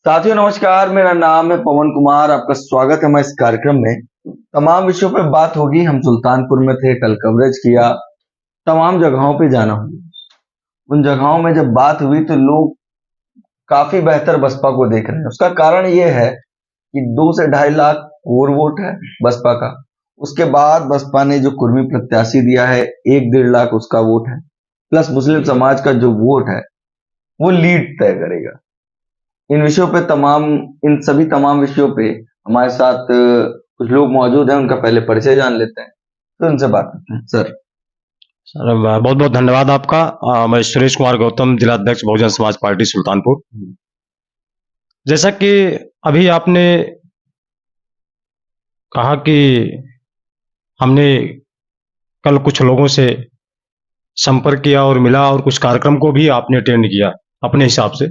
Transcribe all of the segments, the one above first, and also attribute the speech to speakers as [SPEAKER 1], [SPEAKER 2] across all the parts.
[SPEAKER 1] साथियों नमस्कार, मेरा नाम है पवन कुमार। आपका स्वागत है मैं इस कार्यक्रम में। तमाम विषयों पे बात होगी। हम सुल्तानपुर में थे, कल कवरेज किया, तमाम जगहों पे जाना हुआ। उन जगहों में जब बात हुई तो लोग काफी बेहतर बसपा को देख रहे हैं। उसका कारण ये है कि 2 से 2.5 लाख कोर वोट है बसपा का। उसके बाद बसपा ने जो कुर्मी प्रत्याशी दिया है, 1-1.5 लाख उसका वोट है, प्लस मुस्लिम समाज का जो वोट है वो लीड तय करेगा। इन विषयों पे इन सभी तमाम विषयों पे हमारे साथ कुछ लोग मौजूद हैं। उनका पहले परिचय जान लेते हैं, तो उनसे बात करते हैं। सर
[SPEAKER 2] सर बहुत बहुत धन्यवाद आपका। मैं सुरेश कुमार गौतम, जिला अध्यक्ष बहुजन समाज पार्टी सुल्तानपुर। जैसा कि अभी आपने कहा कि हमने कल कुछ लोगों से संपर्क किया और मिला और कुछ कार्यक्रम को भी आपने अटेंड किया अपने हिसाब से,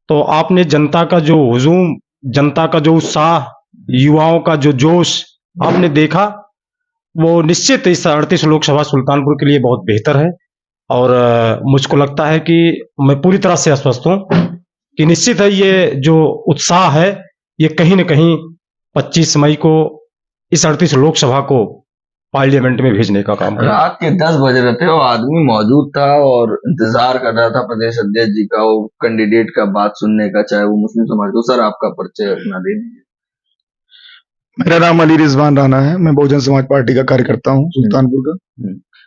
[SPEAKER 2] तो आपने जनता का जो हुजूम, जनता का जो उत्साह, युवाओं का जो जोश आपने देखा, वो निश्चित इस 38 लोकसभा सुल्तानपुर के लिए बहुत बेहतर है। और मुझको लगता है कि मैं पूरी तरह से आश्वस्त हूँ कि निश्चित है ये जो उत्साह है ये कहीं न कहीं 25 मई को इस 38 लोकसभा को पार्लियामेंट में भेजने का काम करेगा।
[SPEAKER 1] रात के 10 बज रहे थे और आदमी मौजूद था और इंतजार कर रहा था प्रदेश अध्यक्ष जी का, वो कैंडिडेट का बात सुनने का, चाहे वो मुस्लिम समाज को। सर आपका परिचय अपना दे दीजिए।
[SPEAKER 3] मेरा नाम अली रिजवान राणा है। मैं बहुजन समाज पार्टी का कार्यकर्ता हूँ सुल्तानपुर का।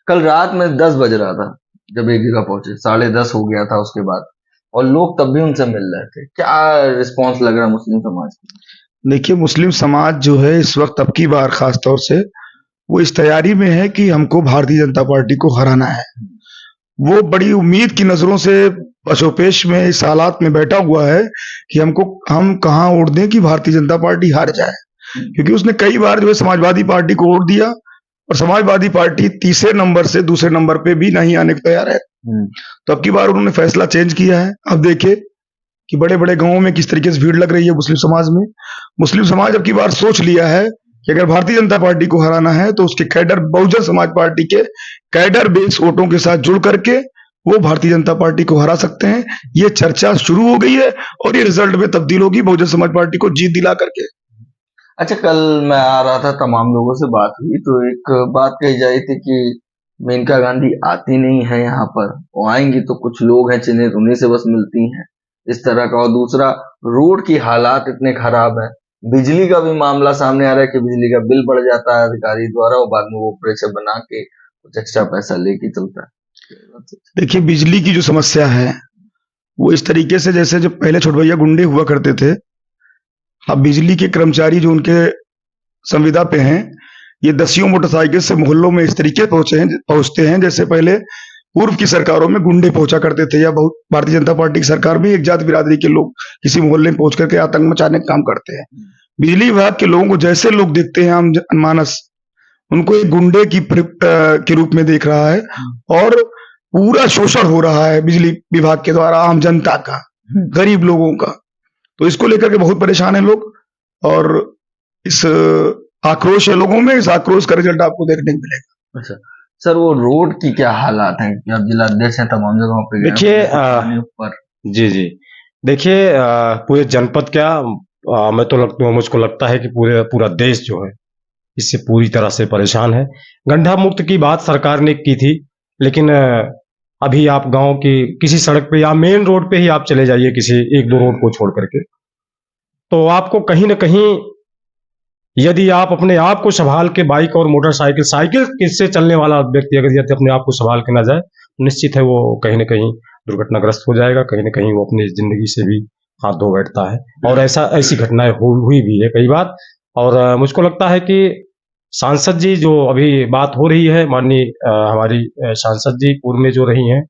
[SPEAKER 1] कल रात में 10 बज रहा था जब एक जगह पहुंचे, 10:30 हो गया था उसके बाद, और लोग तब भी उनसे मिल रहे थे। क्या रिस्पॉन्स लग रहा है मुस्लिम समाज को?
[SPEAKER 3] देखिए, मुस्लिम समाज जो है इस वक्त अब की बार खास तौर से वो इस तैयारी में है कि हमको भारतीय जनता पार्टी को हराना है। वो बड़ी उम्मीद की नजरों से पशोपेश में इस हालात में बैठा हुआ है कि हम कहाँ वोट दें कि भारतीय जनता पार्टी हार जाए, क्योंकि उसने कई बार जो है समाजवादी पार्टी को वोट दिया और समाजवादी पार्टी तीसरे नंबर से दूसरे नंबर पे भी नहीं आने को तैयार है। तो अब की बार उन्होंने फैसला चेंज किया है। अब देखिए कि बड़े बड़े गांवों में किस तरीके से भीड़ लग रही है मुस्लिम समाज में। मुस्लिम समाज अब की बार सोच लिया है कि अगर भारतीय जनता पार्टी को हराना है तो उसके कैडर, बहुजन समाज पार्टी के कैडर बेस वोटों के साथ जुड़ करके वो भारतीय जनता पार्टी को हरा सकते हैं। ये चर्चा शुरू हो गई है और ये रिजल्ट में तब्दील होगी बहुजन समाज पार्टी को जीत दिला करके।
[SPEAKER 1] अच्छा, कल मैं आ रहा था, तमाम लोगों से बात हुई तो एक बात कही जा रही थी कि मेनका गांधी आती नहीं है यहाँ पर, वो आएंगी तो कुछ लोग हैं चिन्हित, उन्हीं से बस मिलती हैं, इस तरह का। और दूसरा, रोड की हालात इतने खराब है। बिजली का भी मामला सामने आ रहा है कि बिजली का बिल बढ़ जाता है अधिकारी द्वारा और बाद में वो प्रेशर बना के कुछ एक्स्ट्रा पैसा लेके चलता है।
[SPEAKER 3] देखिए, बिजली की जो समस्या है वो इस तरीके से, जैसे जो पहले छोट भैया गुंडे हुआ करते थे, अब बिजली के कर्मचारी जो उनके संविदा पे हैं, ये 10 मोटरसाइकिल से मोहल्लों में इस तरीके पहुंचते हैं जैसे पहले पूर्व की सरकारों में गुंडे पहुंचा करते थे, या बहुत भारतीय जनता पार्टी की सरकार में एक जात बिरादरी के लोग किसी मोहल्ले में पहुंच करके आतंक मचाने का काम करते हैं। बिजली विभाग के लोगों को जैसे लोग देखते हैं आम जनमानस, उनको एक गुंडे के रूप में देख रहा है और पूरा शोषण हो रहा है बिजली विभाग के द्वारा आम जनता का, गरीब लोगों का। तो इसको लेकर के बहुत परेशान है लोग और इस आक्रोश है लोगों में। इस आक्रोश का रिजल्ट आपको देखने को मिलेगा।
[SPEAKER 1] अच्छा सर, वो रोड की क्या हालात हैं कि आप जिला अध्यक्ष हैं, तमाम जगहों पे
[SPEAKER 2] देखिए
[SPEAKER 1] ऊपर
[SPEAKER 2] जी देखिए, पूरे जनपद क्या, मैं तो मुझको लगता है कि पूरा देश जो है इससे पूरी तरह से परेशान है। गड्ढा मुक्त की बात सरकार ने की थी, लेकिन अभी आप गांव की किसी सड़क पे या मेन रोड पे ही आप चले जाइए, किसी 1-2 रोड को छोड़ करके, तो आपको कहीं ना कहीं, यदि आप अपने आप को संभाल के, बाइक और मोटरसाइकिल, साइकिल किससे चलने वाला व्यक्ति अगर यदि अपने आप को संभाल के ना जाए, निश्चित है वो कहीं ना कहीं दुर्घटनाग्रस्त हो जाएगा, कहीं ना कहीं वो अपनी जिंदगी से भी हाथ धो बैठता है। और ऐसी घटनाएं हुई भी है कई बार। और मुझको लगता है कि सांसद जी जो अभी बात हो रही है, माननीय हमारी सांसद जी पूर्व में जो रही हैं,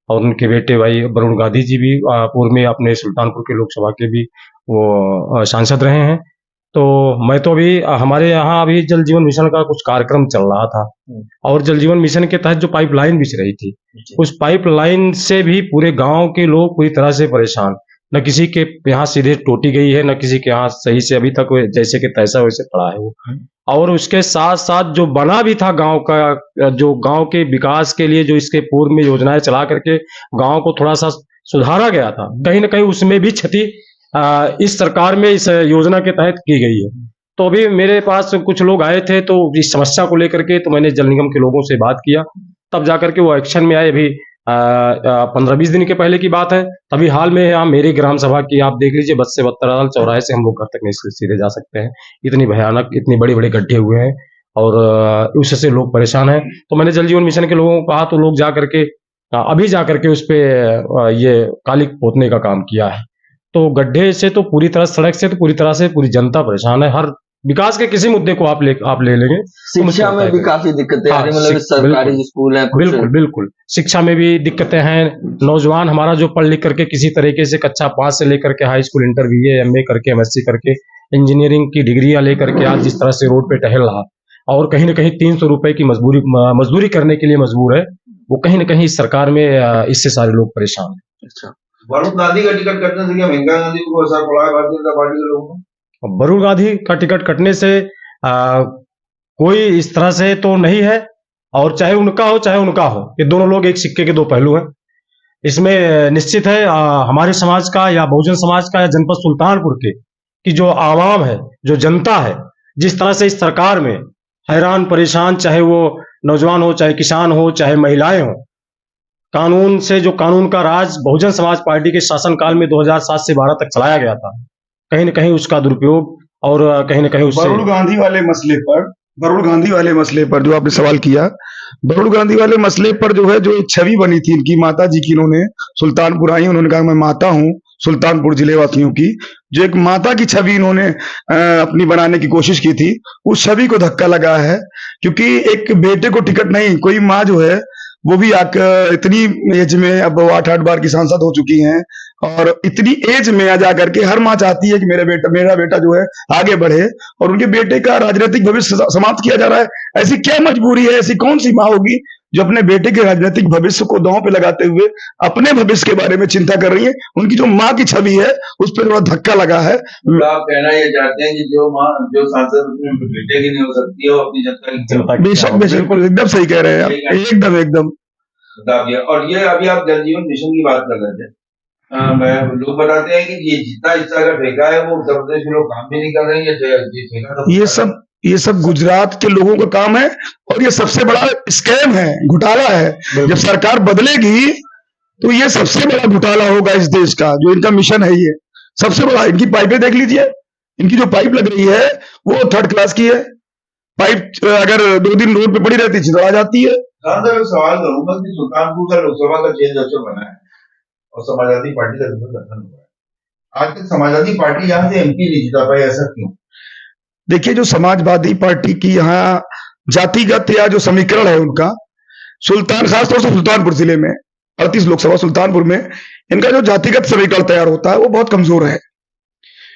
[SPEAKER 2] और उनके बेटे भाई वरुण गांधी जी भी पूर्व में अपने सुल्तानपुर के लोकसभा के भी वो सांसद रहे हैं। तो मैं तो अभी हमारे यहाँ अभी जल जीवन मिशन का कुछ कार्यक्रम चल रहा था, और जल जीवन मिशन के तहत जो पाइपलाइन बिछ रही थी, उस पाइपलाइन से भी पूरे गांव के लोग पूरी तरह से परेशान। न किसी के यहाँ सीधे टूटी गई है, न किसी के यहाँ सही से अभी तक जैसे कि तैसा वैसे पड़ा है वो। और उसके साथ साथ जो बना भी था गांव का, जो गांव के विकास के लिए जो इसके पूर्व में योजनाएं चला करके गांव को थोड़ा सा सुधारा गया था, कहीं ना कहीं उसमें भी क्षति इस सरकार में इस योजना के तहत की गई है। तो अभी मेरे पास कुछ लोग आए थे, तो इस समस्या को लेकर के तो मैंने जल निगम के लोगों से बात किया, तब जाकर के वो एक्शन में आए। अभी 15-20 दिन के पहले की बात है। तभी हाल में यहाँ मेरी ग्राम सभा की आप देख लीजिए, बस से बत्तराल चौराहे से हम लोग घर तक नहीं सीधे जा सकते हैं, इतनी भयानक, इतनी बड़ी बड़ी गड्ढे हुए हैं और उससे लोग परेशान हैं। तो मैंने जल जीवन मिशन के लोगों को कहा, तो लोग जा करके अभी जा करके उस पे ये कालिक पोतने का काम किया है। तो गड्ढे से तो पूरी तरह, सड़क से तो पूरी तरह से पूरी जनता परेशान है। हर विकास के किसी मुद्दे को आप ले लेंगे तो मुझे
[SPEAKER 1] शिक्षा
[SPEAKER 2] लगता
[SPEAKER 1] में
[SPEAKER 2] है
[SPEAKER 1] भी
[SPEAKER 2] कि
[SPEAKER 1] काफी दिक्कतें आ
[SPEAKER 2] हाँ,
[SPEAKER 1] रही, मतलब सरकारी जो स्कूल हैं कुछ
[SPEAKER 2] बिल्कुल बिल्कुल शिक्षा में भी दिक्कतें हैं। नौजवान हमारा जो पढ़ लिख करके किसी तरीके से कक्षा 5 से लेकर के high school, inter, BA, MA करके, एमएससी करके, इंजीनियरिंग की डिग्रियां लेकर के आज जिस तरह से रोड पे टहल रहा और कहीं ना कहीं 300 रुपए की मजदूरी करने के लिए मजबूर है, वो कहीं ना कहीं इस सरकार में इससे सारे लोग परेशान हैं।
[SPEAKER 1] अच्छा।
[SPEAKER 4] वरुण गांधी का टिकट कटने से क्या मेनका गांधी को असर पड़ा है भारतीय जनता पार्टी के लोगों को?
[SPEAKER 2] वरुण गांधी का टिकट कटने से कोई इस तरह से तो नहीं है, और चाहे उनका हो चाहे उनका हो, ये दोनों लोग एक सिक्के के दो पहलू हैं। इसमें निश्चित है हमारे समाज का या बहुजन समाज का या जनपद सुल्तानपुर के की जो आवाम है, जो जनता है, जिस तरह से इस सरकार में हैरान परेशान, चाहे वो नौजवान हो, चाहे किसान हो, चाहे महिलाएं हो, कानून से जो कानून का राज बहुजन समाज पार्टी के शासनकाल में 2007 से 12 तक चलाया गया था, कहीं न कहीं उसका दुरुपयोग और कहीं न कहीं उससे
[SPEAKER 3] वरुण गांधी वाले मसले पर जो आपने सवाल किया, वरुण गांधी वाले मसले पर जो है, जो एक छवि बनी थी इनकी माता जी की, इन्होंने सुल्तानपुर आई, उन्होंने कहा मैं माता हूं सुल्तानपुर जिले वासियों की, जो एक माता की छवि इन्होंने अपनी बनाने की कोशिश की थी, उस छवि को धक्का लगा है। क्योंकि एक बेटे को टिकट नहीं, कोई माँ जो है वो भी इतनी एज में, अब वो 8-8 बार की सांसद हो चुकी हैं, और इतनी एज में आ जा करके हर माँ चाहती है कि मेरा बेटा जो है आगे बढ़े, और उनके बेटे का राजनीतिक भविष्य समाप्त किया जा रहा है। ऐसी क्या मजबूरी है, ऐसी कौन सी माँ होगी जो अपने बेटे के राजनीतिक भविष्य को दांव पे लगाते हुए अपने भविष्य के बारे में चिंता कर रही है? उनकी जो माँ की छवि है उस पर थोड़ा धक्का लगा है।
[SPEAKER 4] तो आप कहना ये चाहते हैं कि जो माँ, जो सांसद अपने बेटे की नहीं हो सकती है, वो अपनी जनता की
[SPEAKER 2] जनता की
[SPEAKER 3] बेशक बिल्कुल एकदम सही कह रहे हैं आप, एकदम
[SPEAKER 4] बता दिया। और ये अभी आप जल जीवन मिशन की बात कर रहे थे, लोग बताते हैं कि ये जितना हिस्सा अगर फेंका है वो उत्तर प्रदेश में लोग काम भी नहीं कर रहे हैं, ये फेंका तो
[SPEAKER 3] ये सब गुजरात के लोगों का काम है, और ये सबसे बड़ा स्कैम है, घोटाला है। जब सरकार बदलेगी तो ये सबसे बड़ा घोटाला होगा इस देश का, जो इनका मिशन है ये सबसे बड़ा। इनकी पाइपें देख लीजिए, इनकी जो पाइप लग रही है वो 3rd क्लास की है। पाइप अगर 2 दिन रोड पे पड़ी रहती चिंता आ जाती है।
[SPEAKER 4] एक सवाल करूंगा कि सुल्तानपुर का लोकसभा का चेंज अक्सर बना है और समाजवादी पार्टी का गठन हुआ है, आज तक समाजवादी पार्टी यहाँ से एमपी नहीं जीता पाई, ऐसा क्यों?
[SPEAKER 3] देखिए, जो समाजवादी पार्टी की यहाँ जातिगत या जो समीकरण है उनका, खासतौर से सुल्तानपुर जिले में 38 लोकसभा सुल्तानपुर में इनका जो जातिगत समीकरण तैयार होता है वो बहुत कमजोर है।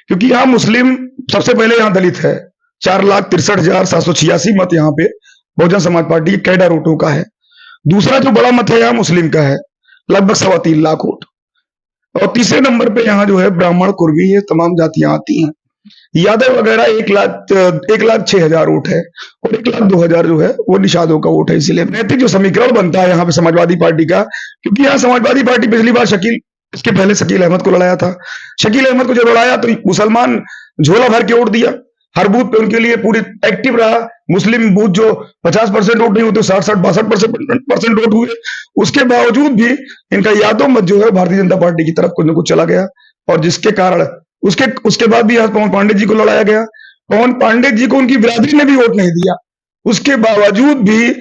[SPEAKER 3] क्योंकि यहाँ मुस्लिम सबसे पहले, यहाँ दलित है, 4,63,786 मत यहाँ पे बहुजन समाज पार्टी के कैडर वोटों का है। दूसरा जो बड़ा मत है यहाँ मुस्लिम का है, लगभग 3.25 लाख वोट। और तीसरे नंबर पे यहाँ जो है ब्राह्मण, कुर्मी, ये तमाम जातियां आती हैं। यादव वगैरह 1,06,000 वोट है, और 1,02,000 जो है वो निषादों का वोट है। इसलिए नैतिक जो समीकरण बनता है यहाँ पे समाजवादी पार्टी का, क्योंकि यहाँ समाजवादी पार्टी पिछली बार इसके पहले शकील अहमद को लड़ाया था। शकील अहमद को जब लड़ाया तो मुसलमान झोला भर के वोट दिया, हर बूथ पे उनके लिए पूरी एक्टिव रहा। मुस्लिम बूथ जो 50% वोट नहीं होते, 60-62% वोट हुए। उसके बावजूद भी इनका यादव मत जो है भारतीय जनता पार्टी की तरफ कुछ न कुछ चला गया, और जिसके कारण उसके बाद भी आज पवन पांडे जी को लड़ाया गया। पवन पांडे जी को उनकी बिरादरी ने भी वोट नहीं दिया, उसके बावजूद भी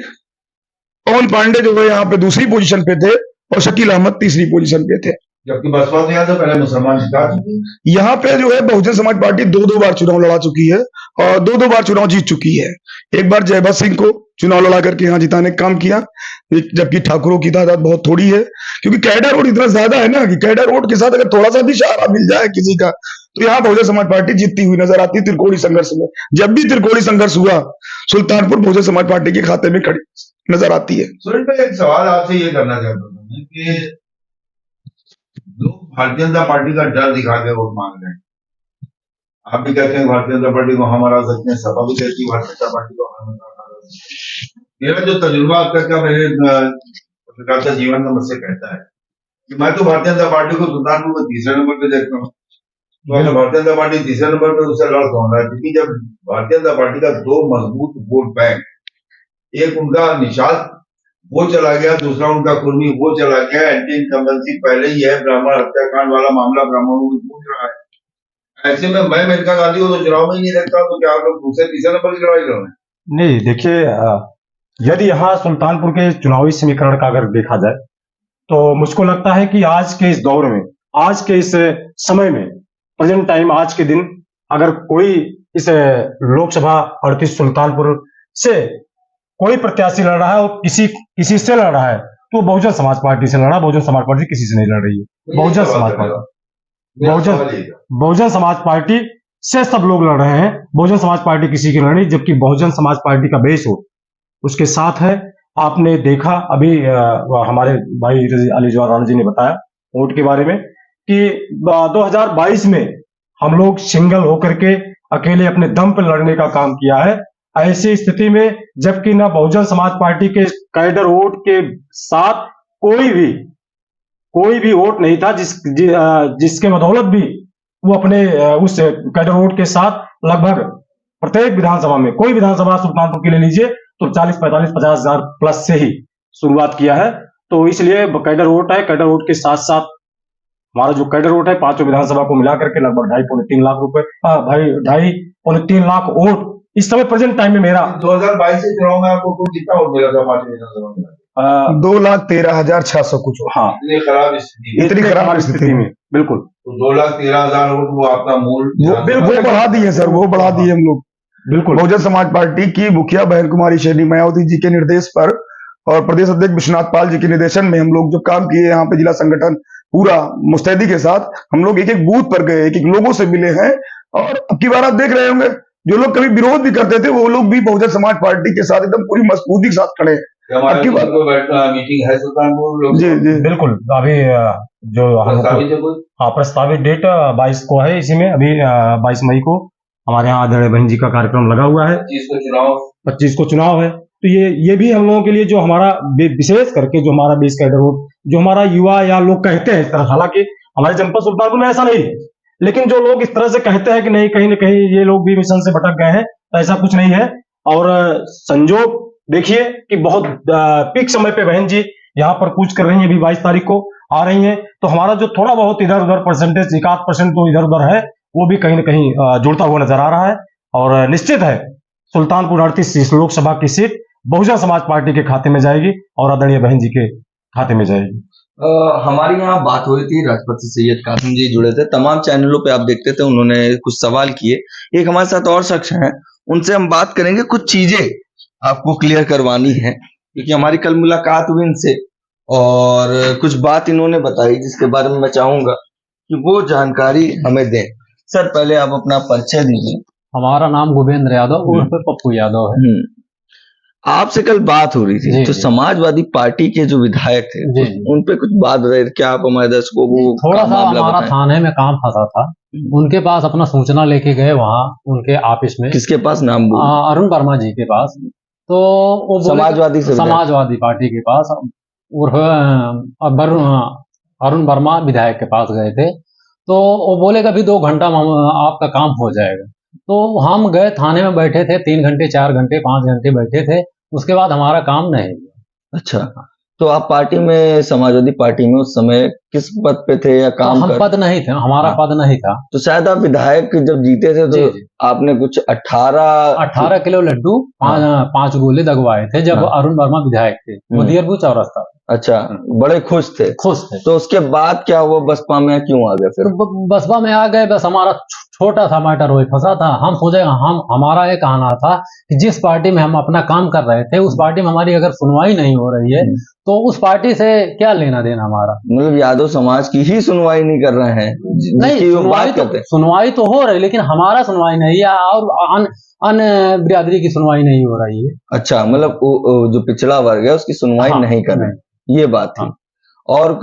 [SPEAKER 3] पवन पांडे जो है यहाँ पे दूसरी पोजीशन पे थे और शकील अहमद तीसरी पोजीशन पे थे।
[SPEAKER 4] जबकि बसपा तो यहाँ से पहले मुसलमान जिता चुकी है।
[SPEAKER 3] यहाँ पे जो है बहुजन समाज पार्टी 2-2 बार चुनाव लड़ा चुकी है, और 2-2 बार चुनाव जीत चुकी है। एक बार जयभद्र सिंह को चुनाव लड़ा करके यहाँ जिताने का काम किया, जबकि ठाकुरों की तादाद बहुत थोड़ी है। क्योंकि कैडर वोट इतना ज्यादा है ना, कि कैडर वोट के साथ अगर थोड़ा सा भी सहारा मिल जाए किसी का, तो यहाँ बहुजन समाज पार्टी जीतती हुई नजर आती है त्रिकोणीय संघर्ष में। जब भी त्रिकोणीय संघर्ष हुआ, सुल्तानपुर बहुजन समाज पार्टी के खाते में खड़ी नजर आती है।
[SPEAKER 4] सुरेश भाई, एक सवाल आपसे ये करना चाहता हूँ कि लोग भारतीय जनता पार्टी का डर दिखा के वोट मांग रहे हैं। आप भी कहते हैं भारतीय जनता पार्टी को हम हरा सकते हैं, सपा भी कहती है भारतीय जनता पार्टी को हम हरा सकते हैं। मेरा जो तजुर्बा अब तक का मेरे पत्रकारिता जीवन में मुझसे कहता है कि मैं तो भारतीय जनता पार्टी को सुल्तानपुर में 3रे नंबर पे देखता हूँ, तो अगर भारतीय जनता पार्टी तीसरे नंबर पे उससे लड़ कौन रहा है? क्योंकि जब भारतीय जनता पार्टी का दो मजबूत वोट बैंक, एक उनका निषाद वो चला गया, दूसरा उनका कुर्मी वो चला गया, एंटी इनकम्बेंसी पहले ही है, ब्राह्मण हत्याकांड वाला मामला ब्राह्मणों में पूछ रहा है। ऐसे में मैं मेनका गांधी को तो चुनाव में ही नहीं देखता, तो क्या आप लोग दूसरे तीसरे नंबर की लड़ाई लड़ रहे हैं?
[SPEAKER 2] नहीं, देखिए, यदि यहाँ सुल्तानपुर के चुनावी समीकरण का अगर देखा जाए तो मुझको लगता है कि आज के इस दौर में, आज के इस समय में, प्रेजेंट टाइम, आज के दिन, अगर कोई इस लोकसभा 38 सुल्तानपुर से कोई प्रत्याशी लड़ रहा है और किसी से लड़ रहा है तो बहुजन समाज पार्टी से लड़ रहा है। बहुजन समाज पार्टी किसी से नहीं लड़ रही है। बहुजन समाज पार्टी, बहुजन समाज पार्टी से सब लोग लड़ रहे हैं। बहुजन समाज पार्टी किसी की लड़ रही, जबकि बहुजन समाज पार्टी का बेस हो उसके साथ है। आपने देखा अभी हमारे भाई अली जवाहर राणा जी ने बताया वोट के बारे में कि 2022 में हम लोग सिंगल होकर के अकेले अपने दम पर लड़ने का काम किया है। ऐसी स्थिति में जबकि ना बहुजन समाज पार्टी के कैडर वोट के साथ कोई भी वोट नहीं था जिसके बदौलत भी वो अपने उस कैडर वोट के साथ लगभग प्रत्येक विधानसभा में, कोई विधानसभा सुल्तानपुर के लिए लीजिए तो 40, 45, 50 हजार प्लस से ही शुरुआत किया है। तो इसलिए कैडर वोट है, कैडर वोट के साथ साथ हमारा जो कैडर वोट है पांचों विधानसभा को मिला करके लगभग 2.5-3 लाख रुपए, 2.5-3 लाख वोट इस समय प्रेजेंट टाइम में मेरा
[SPEAKER 4] 2022 के चुनाव में आपको कुल कितना वोट मिला था पांचों विधानसभा में?
[SPEAKER 3] 2,13,600 कुछ।
[SPEAKER 2] हाँ,
[SPEAKER 4] इतनी खराब
[SPEAKER 3] स्थिति में
[SPEAKER 2] बिल्कुल।
[SPEAKER 4] तो 2,13,000 वोट वो आपका मूल
[SPEAKER 3] वो बढ़ा दिए सर, वो बढ़ा दिए हम लोग।
[SPEAKER 2] बिल्कुल।
[SPEAKER 3] बहुजन समाज पार्टी की मुखिया बहन कुमारी शेरनी मायावती जी के निर्देश पर और प्रदेश अध्यक्ष विश्वनाथ पाल जी के निर्देशन में हम लोग जो काम किए, यहाँ पे जिला संगठन पूरा मुस्तैदी के साथ हम लोग एक एक बूथ पर गए, एक एक लोगों से मिले हैं। और अब की बार आप देख रहे होंगे जो लोग कभी विरोध भी करते थे वो लोग भी बहुजन समाज पार्टी के साथ एकदम पूरी मजबूती के साथ खड़े हैं।
[SPEAKER 4] हमारे मीटिंग है सुल्तानपुर।
[SPEAKER 3] जी जी
[SPEAKER 2] बिल्कुल। अभी जो प्रस्तावित डेट 22 को है, इसी में अभी 22 मई को हमारे यहाँ आदरणीय बहन जी का कार्यक्रम लगा हुआ है। 25 को चुनाव है। तो ये भी हम लोगों के लिए जो हमारा विशेष करके जो हमारा बेस कैडर वोट, जो हमारा युवा या लोग कहते हैं इस तरह, हालांकि हमारे जनपद सुल्तानपुर में ऐसा नहीं है, लेकिन जो लोग इस तरह से कहते हैं कि नहीं कहीं न कहीं ये लोग भी मिशन से भटक गए हैं, तो ऐसा कुछ नहीं है। और संजोग देखिए कि बहुत पीक समय पे बहन जी यहाँ पर कूच कर रही है, अभी 22 तारीख को आ रही है। तो हमारा जो थोड़ा बहुत इधर उधर परसेंटेज 1-8% तो इधर उधर है, वो भी कहीं न कहीं जुड़ता हुआ नजर आ रहा है। और निश्चित है सुल्तानपुर 38 लोकसभा की सीट बहुजन समाज पार्टी के खाते में जाएगी और आदरणीय बहन जी के खाते में जाएगी।
[SPEAKER 1] हमारी यहाँ बात हो रही थी, राष्ट्रपति सैयद कासिम जी जुड़े थे, तमाम चैनलों पे आप देखते थे, उन्होंने कुछ सवाल किए। एक हमारे साथ और शख्स हैं, उनसे हम बात करेंगे, कुछ चीजें आपको क्लियर करवानी है क्योंकि हमारी कल मुलाकात हुई इनसे और कुछ बात इन्होंने बताई जिसके बारे में मैं चाहूंगा कि वो जानकारी हमें दें। सर पहले आप अपना परिचय दीजिए।
[SPEAKER 5] हमारा नाम गोविंद यादव उर्फ पप्पू यादव है।
[SPEAKER 1] आपसे कल बात हो रही थी तो समाजवादी पार्टी के जो विधायक थे उन पे कुछ बात रहे, क्या आप हमारे दर्शकों को
[SPEAKER 5] थोड़ा सा हमारा थाने में काम फंसा था, उनके पास अपना सूचना लेके गए वहाँ उनके ऑफिस में।
[SPEAKER 1] किसके पास? नाम
[SPEAKER 5] अरुण वर्मा जी के पास। तो वो समाजवादी पार्टी के पास उर्फ अरुण वर्मा विधायक के पास गए थे। तो वो बोले कि अभी 2 घंटा में आपका काम हो जाएगा। तो हम गए, थाने में बैठे थे 3 घंटे 4 घंटे 5 घंटे बैठे थे, उसके बाद हमारा काम नहीं हुआ।
[SPEAKER 1] अच्छा, तो आप पार्टी में, समाजवादी पार्टी में उस समय किस पद पे थे या काम?
[SPEAKER 5] हम पद नहीं थे, हमारा पद नहीं था।
[SPEAKER 1] तो शायद आप विधायक जब जीते थे तो आपने कुछ 18
[SPEAKER 5] किलो लड्डू 5 गोले दगवाए थे जब अरुण वर्मा विधायक थे, मुदियरपुर चौरस्ता।
[SPEAKER 1] अच्छा, बड़े खुश थे। तो उसके बाद क्या हुआ, बसपा में क्यों आ गए फिर?
[SPEAKER 5] बसपा में आ गए, बस हमारा छोटा सा मैटर वही फंसा था। हम सोचे हमारा ये कहना था कि जिस पार्टी में हम अपना काम कर रहे थे उस पार्टी में हमारी अगर सुनवाई नहीं हो रही है तो उस पार्टी से क्या लेना देना हमारा।
[SPEAKER 1] मतलब यादव समाज की ही सुनवाई नहीं कर रहे हैं?
[SPEAKER 5] नहीं, सुनवाई तो हो रही, लेकिन हमारा सुनवाई नहीं है और अन्य बिरादरी की सुनवाई नहीं हो रही है।
[SPEAKER 1] अच्छा, मतलब जो पिछड़ा वर्ग है उसकी सुनवाई नहीं कर रहे, ये बात थी। और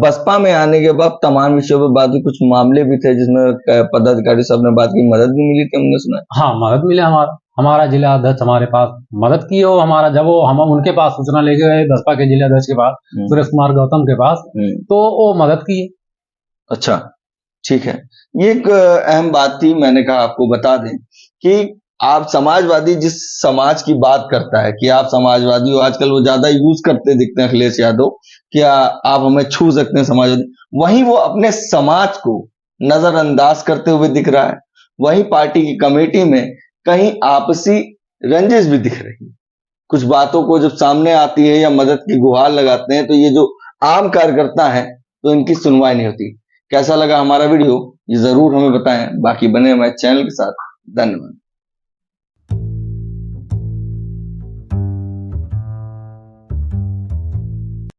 [SPEAKER 1] बसपा में आने के बाद तमाम विषयों पर बात हुई, कुछ मामले भी थे जिसमें पदाधिकारी साहब ने बात की, मदद भी मिली थी, हमने सुना।
[SPEAKER 5] हाँ, मदद मिला। हमारा जिला अध्यक्ष हमारे पास मदद की हो, हमारा जब वो हम उनके पास सूचना लेके गए बसपा के जिला अध्यक्ष के पास, सुरेश कुमार गौतम के पास, तो वो मदद की।
[SPEAKER 1] अच्छा, ठीक है, ये एक अहम बात थी, मैंने कहा आपको बता दें कि आप समाजवादी जिस समाज की बात करता है कि आप समाजवादी हो, आजकल वो ज्यादा यूज करते दिखते हैं अखिलेश यादव कि आप हमें छू सकते हैं समाजवादी, वहीं वो अपने समाज को नजरअंदाज करते हुए दिख रहा है। वहीं पार्टी की कमेटी में कहीं आपसी रंजिश भी दिख रही है। कुछ बातों को जब सामने आती है या मदद की गुहार लगाते हैं तो ये जो आम कार्यकर्ता है तो इनकी सुनवाई नहीं होती। कैसा लगा हमारा वीडियो ये जरूर हमें बताएं। बाकी बने हमारे चैनल के साथ। धन्यवाद।